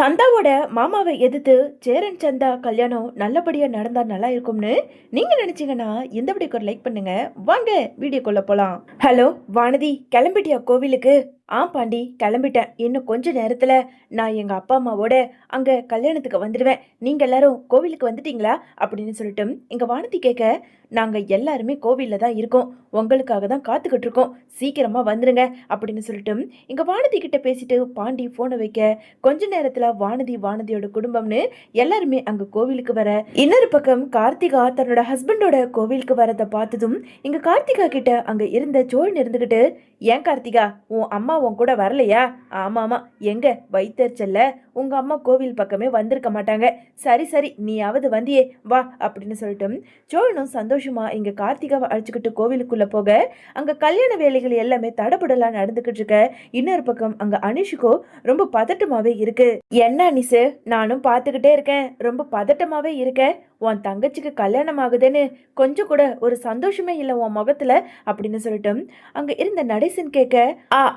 சந்தாவோட மாமாவை எதிர்த்து சேரன் சந்தா கல்யாணம் நல்லபடியா நடந்தா நல்லா இருக்கும்னு நீங்க நினைச்சீங்கன்னா இந்த வீடியோக்கு ஒரு லைக் பண்ணுங்க. வாங்க வீடியோக்குள்ள போலாம். ஹலோ வானதி, கிளம்பிட்டியா கோவிலுக்கு? பாண்டி, கிளம்பிட்டேன். இன்னும் கொஞ்ச நேரத்துல நான் எங்க அப்பா அம்மாவோட அங்க கல்யாணத்துக்கு வந்துடுவேன். நீங்க எல்லாரும் கோவிலுக்கு வந்துட்டீங்களா அப்படின்னு சொல்லிட்டு எங்க வானதி கேட்க, நாங்க எல்லாருமே கோவில்ல தான் இருக்கோம், உங்களுக்காக தான் காத்துக்கிட்டு இருக்கோம், சீக்கிரமா வந்துருங்க அப்படின்னு சொல்லிட்டு எங்க வானதி கிட்ட பேசிட்டு பாண்டி போனை வைக்க, கொஞ்ச நேரத்துல வானதியோட குடும்பம்னு எல்லாருமே அங்க கோவிலுக்கு வர, இன்னொரு பக்கம் கார்த்திகா தன்னோட ஹஸ்பண்டோட கோவிலுக்கு வரதை பார்த்ததும் எங்க கார்த்திகா கிட்ட அங்க இருந்த சோழன் இருந்துகிட்டு, ஏன் கார்த்திகா, உன் அம்மா உன் கூட வரலையா? ஆமா, எங்க வைத்தறிச்சல்ல உங்க அம்மா கோவில் பக்கமே வந்திருக்க மாட்டாங்க. சரி சரி, நீயாவது வந்தியே வா அப்படின்னு சொல்லிட்டு சோழனும் சந்தோஷமா இங்க கார்த்திகாவை அழைச்சுக்கிட்டு கோவிலுக்குள்ள போக, அங்க கல்யாண வேலைகள் எல்லாமே தடபுடலா நடந்துகிட்டு இருக்க. இன்னொரு பக்கம் அங்க அனிஷுக்கோ ரொம்ப பதட்டமாவே இருக்கு. என்ன அனிசு, நானும் பாத்துக்கிட்டே இருக்கேன், ரொம்ப பதட்டமாவே இருக்க. உன் தங்கச்சிக்கு கல்யாணம் ஆகுதுன்னு கொஞ்சம் கூட ஒரு சந்தோஷமே இல்லை உன் முகத்துல அப்படின்னு சொல்லிட்டு அங்க இருந்த நடேசன் கேட்க,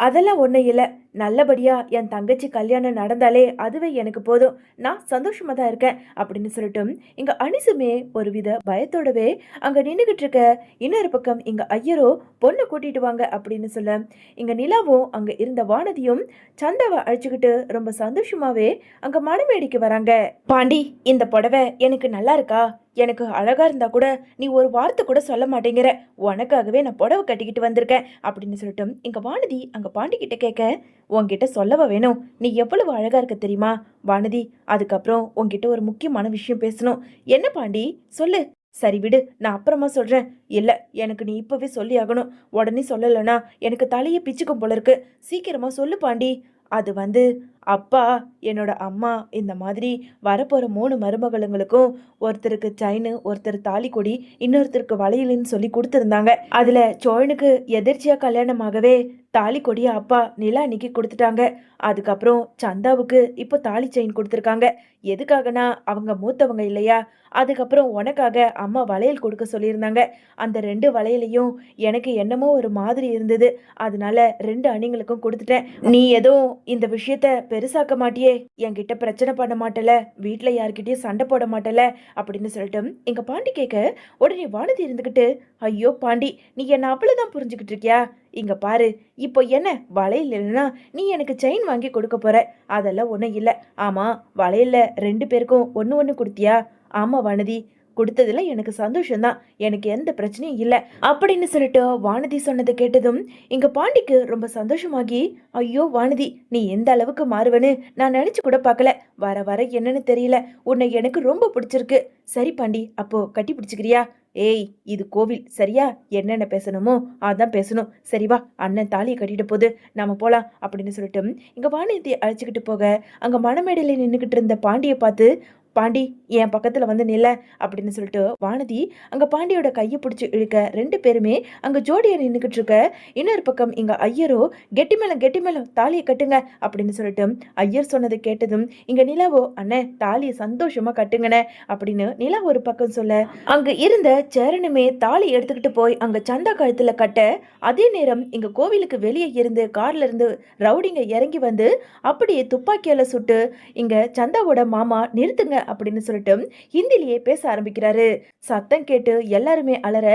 அதெல்லாம் ஒண்ணும் இல்லை, நல்லபடியா என் தங்கச்சி கல்யாணம் நடந்தாலே அதுவே எனக்கு போதும், நான் சந்தோஷமா தான் இருக்கேன் அப்படின்னு சொல்லிட்டு இங்க அனிசுமே ஒரு வித பயத்தோடவே அங்க நின்றுகிட்டு இருக்க. இன்னொரு பக்கம் இங்க ஐயரோ பொண்ணு கூட்டிட்டு வாங்க அப்படின்னு சொல்ல, இங்க நிலாவும் அங்க இருந்த வானதியும் சந்தாவை அழைச்சுக்கிட்டு ரொம்ப சந்தோஷமாவே அங்க மணமேடிக்கு வராங்க. பாண்டி, இந்த புடவை எனக்கு நல்லா இருக்கா? எனக்கு அழகா இருந்தா கூட நீ ஒரு வார்த்தை கூட சொல்ல மாட்டேங்கிற, உனக்காகவே நான் புடவை கட்டிக்கிட்டு வந்திருக்கேன் அப்படின்னு சொல்லிட்டு இங்க வானதி அங்க பாண்டி கிட்ட கேட்க, உன்கிட்ட சொல்லவா வேணும், நீ எவ்வளவு அழகா இருக்க தெரியுமா வானதி. அதுக்கப்புறம் உன்கிட்ட ஒரு முக்கியமான விஷயம் பேசணும். என்ன பாண்டி, சொல்லு. சரி விடு, நான் அப்புறமா சொல்றேன். இல்ல, எனக்கு நீ இப்பவே சொல்லி ஆகணும், உடனே சொல்லலைன்னா எனக்கு தலையை பிச்சுக்கும் போல இருக்கு, சீக்கிரமா சொல்லு பாண்டி. அது அப்பா, என்னோட அம்மா இந்த மாதிரி வரப்போற 3 மருமகளுங்களுக்கும் ஒருத்தருக்கு செயின், ஒருத்தர் தாலிக்கொடி, இன்னொருத்தருக்கு வளையலுன்னு சொல்லி கொடுத்துருந்தாங்க. அதுல சோழனுக்கு எதிர்ச்சியா கல்யாணமாகவே தாலி கொடிய அப்பா நிலா அன்னைக்கு கொடுத்துட்டாங்க. அதுக்கப்புறம் சந்தாவுக்கு இப்போ தாலி செயின் கொடுத்துருக்காங்க. எதுக்காகனா அவங்க மூத்தவங்க இல்லையா, அதுக்கப்புறம் உனக்காக அம்மா வளையல் கொடுக்க சொல்லியிருந்தாங்க. அந்த 2 வளையலையும் எனக்கு என்னமோ ஒரு மாதிரி இருந்தது, அதனால 2 அணிங்களுக்கும் கொடுத்துட்டேன். நீ எதுவும் இந்த விஷயத்த பெருசாக்க மாட்டியே, என்கிட்ட பிரச்சனை பண்ண மாட்டல, வீட்டுல யார்கிட்டயும் சண்டை போட மாட்டல அப்படின்னு சொல்லிட்டு எங்க பாண்டி கேட்க, உடனே வானதி இருந்துகிட்டு, ஐயோ பாண்டி, நீ என்ன அவ்வளவுதான் புரிஞ்சுக்கிட்டு இருக்கியா? இங்க பாரு, இப்போ என்ன வளையல் இல்லைன்னா நீ எனக்கு செயின் வாங்கி கொடுக்க போற, அதெல்லாம் ஒன்றும் இல்லை. ஆமா, வளையல்ல 2 பேருக்கும் ஒன்று கொடுத்தியா? ஆமா வானதி, கொடுத்ததுல எனக்கு சந்தோஷம்தான், எனக்கு எந்த பிரச்சனையும் இல்லை அப்படின்னு சொல்லிட்டு வானதி சொன்னதை கேட்டதும் இங்க பாண்டிக்கு ரொம்ப சந்தோஷமாகி, ஐயோ வானதி, நீ எந்த அளவுக்கு மாறுவன்னு நான் நினைச்சு கூட பார்க்கல, வர வர என்னன்னு தெரியல, உன்னை எனக்கு ரொம்ப பிடிச்சிருக்கு. சரி பாண்டி, அப்போ கட்டி பிடிச்சிக்கிறியா? ஏய், இது கோவில் சரியா, என்னென்ன பேசணுமோ அதான் பேசணும். சரி வா, அண்ணன் தாலியை கட்டிட்டு போது, நாம போலாம் அப்படின்னு சொல்லிட்டு இங்க வானதியை அழைச்சிக்கிட்டு போக, அங்க மணமேடையில நின்றுகிட்டு இருந்த பாண்டியை பார்த்து, பாண்டி என் பக்கத்துல நில்ல அப்படின்னு சொல்லிட்டு வானதி அங்க பாண்டியோட கையை பிடிச்சி இழுக்க, 2 பேருமே அங்க ஜோடியா நின்றுகிட்டு இருக்க. இன்னொரு பக்கம் இங்க ஐயரோ, கெட்டி மேளம் தாலியை கட்டுங்க அப்படின்னு சொல்லிட்டு ஐயர் சொன்னதை கேட்டதும் இங்க நிலாவோ, அண்ணே தாலியை சந்தோஷமா கட்டுங்கண்ணே அப்படின்னு நிலா ஒரு பக்கம் சொல்ல, அங்க இருந்த சேரனுமே தாலி எடுத்துக்கிட்டு போய் அங்க சந்தா கழுத்துல கட்ட, அதே நேரம் இங்க கோவிலுக்கு வெளியே இருந்து கார்ல இருந்து ரவுடிங்க இறங்கி வந்து அப்படியே துப்பாக்கியால சுட்டு இங்க சந்தாவோட மாமா நிறுத்துங்க அப்படின்னு சொல்லிட்டு ஹிந்திலேயே பேச ஆரம்பிக்கிறாரு. சத்தம் கேட்டு எல்லாருமே அலற,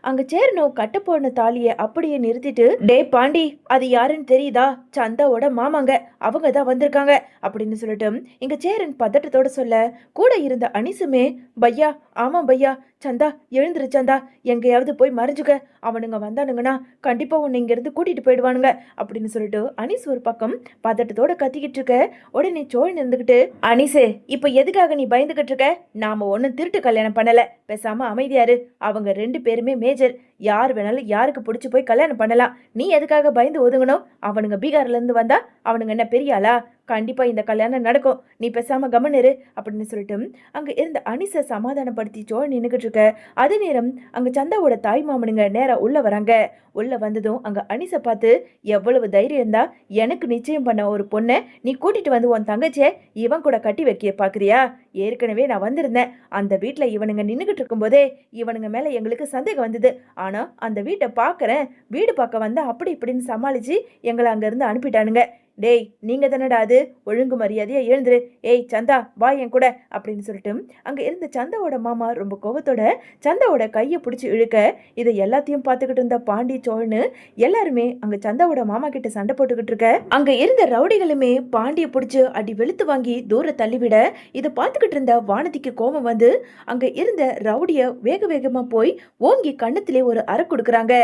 அங்க சேரனும் கட்ட போன தாலியை அப்படியே நிறுத்திட்டு, டே பாண்டி, அது யாருன்னு தெரியுதா? சந்தாவோட மாமாங்க, அவங்க தான் வந்திருக்காங்க அப்படின்னு சொல்லிட்டு இங்க சேரன் பதட்டத்தோட சொல்ல, கூட இருந்த அனிசுமே, பையா, ஆமா பையா, சந்தா எழுந்துரு சந்தா, எங்கேயாவது போய் மறைஞ்சுக்க, அவனுங்க வந்தானுங்கன்னா கண்டிப்பா உன்னை இங்க இருந்து கூட்டிட்டு போயிடுவானுங்க அப்படின்னு சொல்லிட்டு அனிஸ் ஒரு பக்கம் பதட்டத்தோட கத்திக்கிட்டு இருக்க. உடனே சோழன் இருந்துகிட்டு, அனிசே, இப்ப எதுக்காக நீ பயந்துகிட்டு இருக்க? நாம ஒன்னும் திருட்டு கல்யாணம் பண்ணல, பேசாம அமைதியாரு. அவங்க 2 பேருமே மேஜர், யார் வேணாலும் யாருக்கு பிடிச்சு போய் கல்யாணம் பண்ணலாம், நீ எதுக்காக பயந்து ஒதுங்கணும்? அவனுங்க பீகார்ல இருந்து வந்தா அவனுங்க என்ன பெரியாளா? கண்டிப்பா இந்த கல்யாணம் நடக்கும், நீ பேசாம கவனிரு அப்படின்னு சொல்லிட்டு அங்க இருந்த அனிசை சமாதானப்படுத்தி சோழன் நின்னுகிட்டு இருக்க. அதே நேரம் அங்க சந்தாவோட தாய் மாமனுங்க நேரா உள்ள வராங்க. உள்ள வந்ததும் அங்க அனிசை பார்த்து, எவ்வளவு தைரியம் இருந்தா எனக்கு நிச்சயம் பண்ண ஒரு பொண்ணை நீ கூட்டிட்டு வந்து உன் தங்கச்சியை இவன் கூட கட்டி வைக்க பாக்குறியா? ஏற்கனவே நான் வந்திருந்தேன், அந்த வீட்டுல இவனுங்க நின்னுகிட்டு இருக்கும் போதே இவனுங்க மேல எங்களுக்கு சந்தேகம் வந்தது. ஆனா அந்த வீட்டை பாக்குறேன், வீடு பார்க்க வந்தா அப்படி இப்படின்னு சமாளிச்சு எங்களை அங்க இருந்து அனுப்பிட்டானுங்க. டேய் நீங்க தானடா அது, ஒழுங்கு மரியாதையா எழுந்துரு, ஏய் சந்தா வா என் கூட அப்படின்னு சொல்லிட்டு அங்க இருந்த சந்தாவோட மாமா ரொம்ப கோவத்தோட சந்தாவோட கையை பிடிச்சி இழுக்க, இதை எல்லாத்தையும் பார்த்துக்கிட்டு இருந்த பாண்டி சோழனு எல்லாருமே அங்க சந்தாவோட மாமா கிட்ட சண்டை போட்டுக்கிட்டு இருக்க, அங்க இருந்த ரவுடிகளுமே பாண்டிய பிடிச்சு அடி வெளுத்து வாங்கி தூர தள்ளிவிட, இதை பார்த்துக்கிட்டு இருந்த வானதிக்கு கோபம் வந்து அங்க இருந்த ரவுடிய வேக வேகமா போய் ஓங்கி கண்ணத்திலே ஒரு அறை கொடுக்குறாங்க.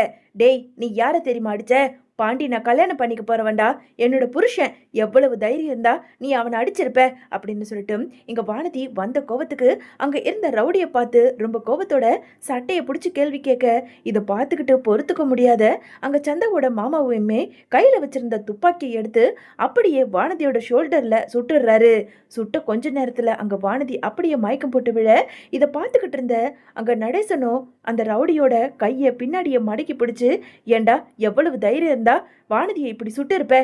டேய் நீ யார தெரியுமா அடிச்ச? பாண்டி நான் கல்யாணம் பண்ணிக்க போறவன்டா, என்னோட புருஷன், எவ்வளவு தைரியம் இருந்தா நீ அவனை அடிச்சிருப்ப அப்படின்னு சொல்லிட்டு இங்க வானதி வந்த கோவத்துக்கு அங்க இருந்த ரவுடியை பார்த்து ரொம்ப கோவத்தோட சட்டையை பிடிச்சி கேள்வி கேட்க, இதை பார்த்துக்கிட்டு பொறுத்துக்க முடியாத அங்க சந்தாவோட மாமாவுமே கையில வச்சிருந்த துப்பாக்கியை எடுத்து அப்படியே வானதியோட ஷோல்டர்ல சுட்டுடுறாரு. சுட்ட கொஞ்ச நேரத்துல அங்க வானதி அப்படியே மயக்கம் போட்டு விழ, இதை பார்த்துக்கிட்டு இருந்த அங்க நடேசனும் அந்த ரவுடியோட கையை பின்னாடியே மடக்கி பிடிச்சு, ஏண்டா எவ்வளவு தைரியம் இருந்தா வானதியை இப்படி சுட்டு இருப்ப,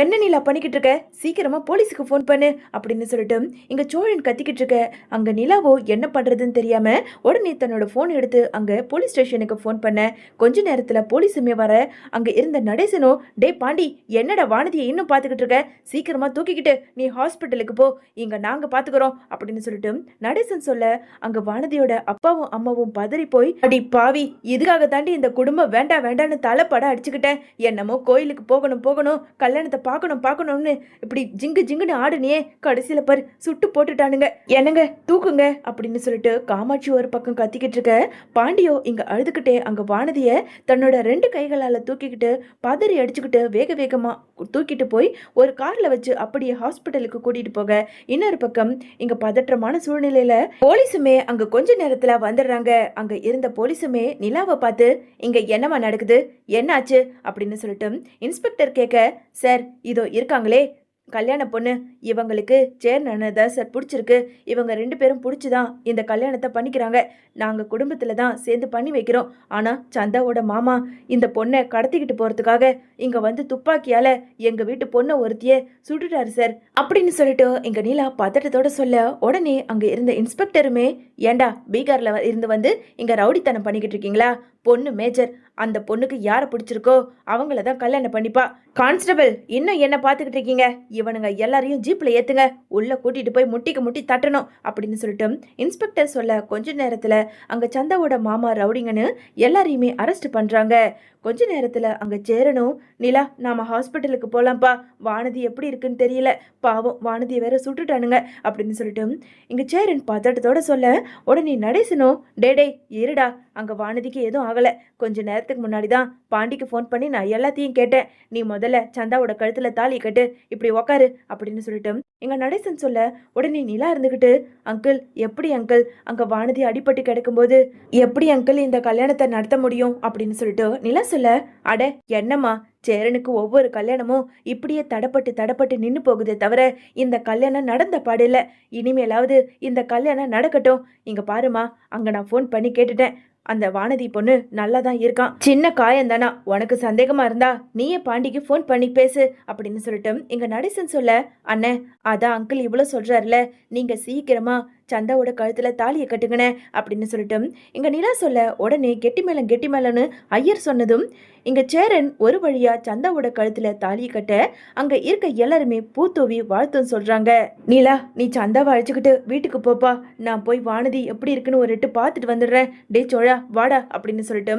என்ன நீலா பண்ணிக்கிட்டு இருக்க, சீக்கிரமா போலீஸுக்கு போன் பண்ணு அப்படின்னு சொல்லிட்டு இங்க சோழன் கத்திக்கிட்டு இருக்க, அங்க நிலாவோ என்ன பண்றதுன்னு தெரியாம உடனே தன்னோட போன் எடுத்து அங்க போலீஸ் ஸ்டேஷனுக்கு போன் பண்ண, கொஞ்ச நேரத்துல போலீஸுமே வர, அங்க இருந்த நடேசனோ டே பாண்டி என்னடா வானதியை இன்னும் பாத்துக்கிட்டு இருக்க, சீக்கிரமா தூக்கிக்கிட்டு நீ ஹாஸ்பிட்டலுக்கு போ, இங்க நாங்க பாத்துக்கிறோம் அப்படின்னு சொல்லிட்டு நடேசன் சொல்ல, அங்க வானதியோட அப்பாவும் அம்மாவும் பதறி போய், அடி பாவி இதுக்காக தாண்டி இந்த குடும்பம் வேண்டாம் வேண்டான்னு தலைப்பட அடிச்சுக்கிட்டேன், என்னமோ கோயிலுக்கு போகணும் போகணும் கல்யாணத்தை பார்க்கணும் பார்க்கணும்னு இப்படி ஜிங்கு ஜிங்குன்னு ஆடுனியே, கடைசியில பாரு சுட்டு போட்டுட்டானுங்க, என்னங்க தூக்குங்க அப்படின்னு சொல்லிட்டு காமாட்சி ஒரு பக்கம் கத்திக்கிட்டு இருக்க, பாண்டியோ இங்க அழுதுகிட்டே அங்க வானதிய தன்னோட 2 கைகளால தூக்கிக்கிட்டு பதறி அடிச்சுக்கிட்டு வேக வேகமா தூக்கிட்டு போய் ஒரு கார்ல வச்சு அப்படியே ஹாஸ்பிட்டலுக்கு கூட்டிட்டு போக, இன்னொரு பக்கம் இங்க பதற்றமான சூழ்நிலையில போலீஸுமே அங்க கொஞ்ச நேரத்துல வந்துடுறாங்க. அங்க இருந்த போலீஸுமே நிலாவை பார்த்து, இங்க என்னமா நடக்குது, என்னாச்சு அப்படின்னு சொல்லிட்டு இன்ஸ்பெக்டர் கேட்க, சார் இதோ இருக்காங்களே கல்யாண பொண்ணு, இவங்களுக்கு சேர்னதான் சார் பிடிச்சிருக்கு, இவங்க 2 பேரும் பிடிச்சிதான் இந்த கல்யாணத்தை பண்ணிக்கிறாங்க, நாங்கள் குடும்பத்தில் தான் சேர்ந்து பண்ணி வைக்கிறோம், ஆனால் சந்தாவோட மாமா இந்த பொண்ணை கடத்திக்கிட்டு போகிறதுக்காக இங்கே வந்து துப்பாக்கியால் எங்கள் வீட்டு பொண்ணை ஒருத்திய சுட்டுட்டாரு சார் அப்படின்னு சொல்லிட்டு எங்கள் நீலா பதட்டத்தோட சொல்ல, உடனே அங்கே இருந்த இன்ஸ்பெக்டருமே, ஏண்டா பீகாரில் இருந்து வந்து இங்கே ரவுடித்தனம் பண்ணிக்கிட்டு இருக்கீங்களா, பொண்ணு மேஜர், அந்த பொண்ணுக்கு யாரை பிடிச்சிருக்கோ அவங்கள தான் கல்யாணம் பண்ணிப்பா, கான்ஸ்டபிள் இன்னும் என்ன பார்த்துக்கிட்டு இருக்கீங்க, இவனுங்க எல்லாரையும் ஜீப்ல ஏத்துங்க, உள்ள கூட்டிட்டு போய் முட்டிக்கு முட்டி தட்டணும் அப்படின்னு சொல்லிட்டு இன்ஸ்பெக்டர் சொல்ல, கொஞ்ச நேரத்துல அங்க சந்தாவோட மாமா ரவுடிங்கன்னு எல்லாரையுமே அரெஸ்ட் பண்றாங்க. கொஞ்ச நேரத்துல அங்க சேரணும், நிலா நாம ஹாஸ்பிட்டலுக்கு போலாம்ப்பா, வானதி எப்படி இருக்குன்னு தெரியல, பாவம் வானதியை வேற சுட்டுட்டானுங்க அப்படின்னு சொல்லிட்டு இங்க சேரன் பதட்டத்தோட சொல்ல, உடனே நடேசனும் டே இருடா, அங்க வானதிக்கு எதுவும் ஆகல, கொஞ்ச நேரத்துக்கு முன்னாடிதான் பாண்டிக்கு ஃபோன் பண்ணி நான் எல்லாத்தையும் கேட்டேன், நீ முதல்ல சந்தாவோட கழுத்துல தாலி கட்டு, இப்படி உக்காரு அப்படின்னு சொல்லிட்டு எங்க நடேசன் சொல்ல, உடனே நிலா இருந்துகிட்டு, அங்கிள் எப்படி அங்கிள் அங்க வானதி அடிபட்டு கிடக்கும்போது எப்படி அங்கிள் இந்த கல்யாணத்தை நடத்த முடியும் அப்படின்னு சொல்லிட்டு நிலா சொல்ல, அட என்னம்மா, சேரனுக்கு ஒவ்வொரு கல்யாணமும் இப்படியே தடப்பட்டு நின்று போகுதே தவிர இந்த கல்யாணம் நடந்த பாடில்ல, இனிமேலாவது இந்த கல்யாணம் நடக்கட்டும், இங்க பாருமா அங்க நான் ஃபோன் பண்ணி கேட்டுட்டேன், அந்த வானதி பொண்ணு நல்லா தான் இருக்கான், சின்ன காயம் தானா, உனக்கு சந்தேகமா இருந்தா நீயே பாண்டிக்கு ஃபோன் பண்ணி பேசு அப்படின்னு சொல்லிட்டு எங்க நடேசன் சொல்ல, அண்ணே அதான் அங்கிள் இவ்வளவு சொல்றாருல, நீங்க சீக்கிரமா சந்தாவோட கழுத்துல தாலியை கட்டுங்கண்ணே அப்படின்னு சொல்லிட்டு இங்க நிலா சொல்ல, உடனே கெட்டி மேலன்னு ஐயர் சொன்னதும் இங்க சேரன் ஒரு வழியா சந்தாவோட கழுத்துல தாலியை கட்ட, அங்க இருக்க எல்லாருமே பூத்தூவி வாழ்த்தும் சொல்றாங்க. நிலா நீ சந்தாவை அழைச்சுக்கிட்டு வீட்டுக்கு போப்பா, நான் போய் வானதி எப்படி இருக்குன்னு ஒரு எட்டு பார்த்துட்டு வந்துடுறேன், டே சோழா வாடா அப்படின்னு சொல்லிட்டு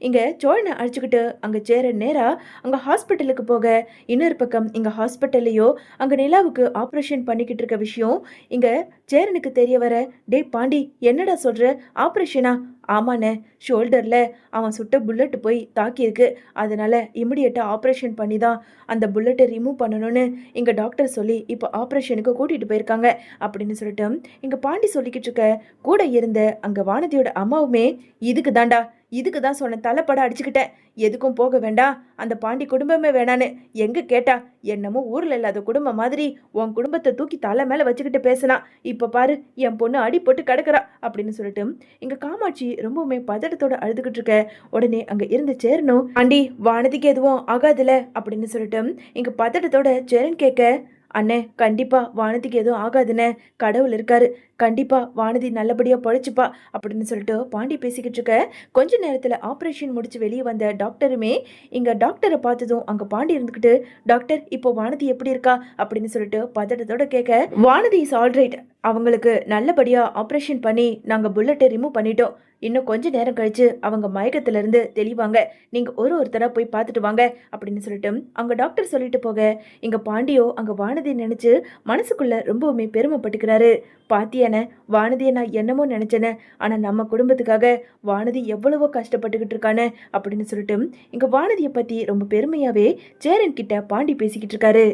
இங்க சோழனை அழைச்சுக்கிட்டு அங்க சேரன் நேரா அங்க ஹாஸ்பிட்டலுக்கு போக, இன்னொரு பக்கம் இங்க ஹாஸ்பிட்டல்லையோ அங்க நிலாவுக்கு ஆப்ரேஷன் பண்ணிக்கிட்டு இருக்க விஷயம் இங்க சேரனுக்கு தெரிய வர, டே பாண்டி என்னடா சொல்ற, ஆப்ரேஷனா, ஆமாண்ணே ஷோல்டர்ல அவன் சுட்ட புல்லட் போய் தாக்கியிருக்கு, அதனால இமிடியேட்டா ஆப்ரேஷன் பண்ணி தான் அந்த புல்லட்டை ரிமூவ் பண்ணணும்னு இங்க டாக்டர் சொல்லி இப்போ ஆப்ரேஷனுக்கு கூட்டிட்டு போயிருக்காங்க அப்படின்னு சொல்லிட்டு இங்க பாண்டி சொல்லிக்கிட்டு இருக்க, கூட இருந்த அங்க வானதியோட அம்மாவுமே, இதுக்கு தான் சொன்ன தலைப்பட அடிச்சுக்கிட்டேன், எதுக்கும் போக வேண்டாம், அந்த பாண்டி குடும்பமே வேணான்னு எங்க கேட்டா, என்னமோ ஊர்ல இல்லாத குடும்பம் மாதிரி உன் குடும்பத்தை தூக்கி தலை மேல வச்சுக்கிட்டு பேசினா, இப்ப பாரு என் பொண்ணு அடி போட்டு கிடக்குறா அப்படின்னு சொல்லிட்டு இங்க காமாட்சி ரொம்பவுமே பதட்டத்தோட அழுதுகிட்டு இருக்க, உடனே அங்க இருந்து சேரணும், ஆண்டி வானதிக்கு எதுவும் ஆகாதுல அப்படின்னு சொல்லிட்டு இங்க பதட்டத்தோட சேரன் கேட்க, அண்ணே கண்டிப்பா வானதிக்கு எதுவும் ஆகாதுண்ணே, கடவுள் இருக்காரு, கண்டிப்பா வானதி நல்லபடியா பொழைச்சுப்பா அப்படின்னு சொல்லிட்டு பாண்டி பேசிக்கிட்டு இருக்க. கொஞ்ச நேரத்துல ஆபரேஷன் முடிச்சு வெளியே வந்த டாக்டருமே இங்க டாக்டரை பார்த்ததும் அங்க பாண்டி இருந்துகிட்டு, டாக்டர் இப்போ வானதி எப்படி இருக்கா அப்படின்னு சொல்லிட்டு பதட்டத்தோட கேட்க, வானதி இஸ் ஆல்ரைட், அவங்களுக்கு நல்லபடியா ஆபரேஷன் பண்ணி நாங்க புல்லட்டை ரிமூவ் பண்ணிட்டோம், இன்னும் கொஞ்ச நேரம் கழிச்சு அவங்க மயக்கத்துல இருந்து தெளிவாங்க, நீங்க ஒருத்தரா போய் பார்த்துட்டு வாங்க அப்படின்னு சொல்லிட்டு அங்க டாக்டர் சொல்லிட்டு போக, இங்க பாண்டியோ அங்க வானதி நினைச்சு மனசுக்குள்ள ரொம்பவுமே பெருமைப்பட்டுக்கிறாரு. பாத்தியானே, வானதியை நான் என்னமோ நினைச்சேனே, ஆனா நம்ம குடும்பத்துக்காக வானதி எவ்வளவோ கஷ்டப்பட்டுக்கிட்டு இருக்கானே அப்படின்னு சொல்லிட்டு இங்க வானதியை பத்தி ரொம்ப பெருமையாவே சேரன் கிட்ட பாண்டி பேசிக்கிட்டு இருக்காரு.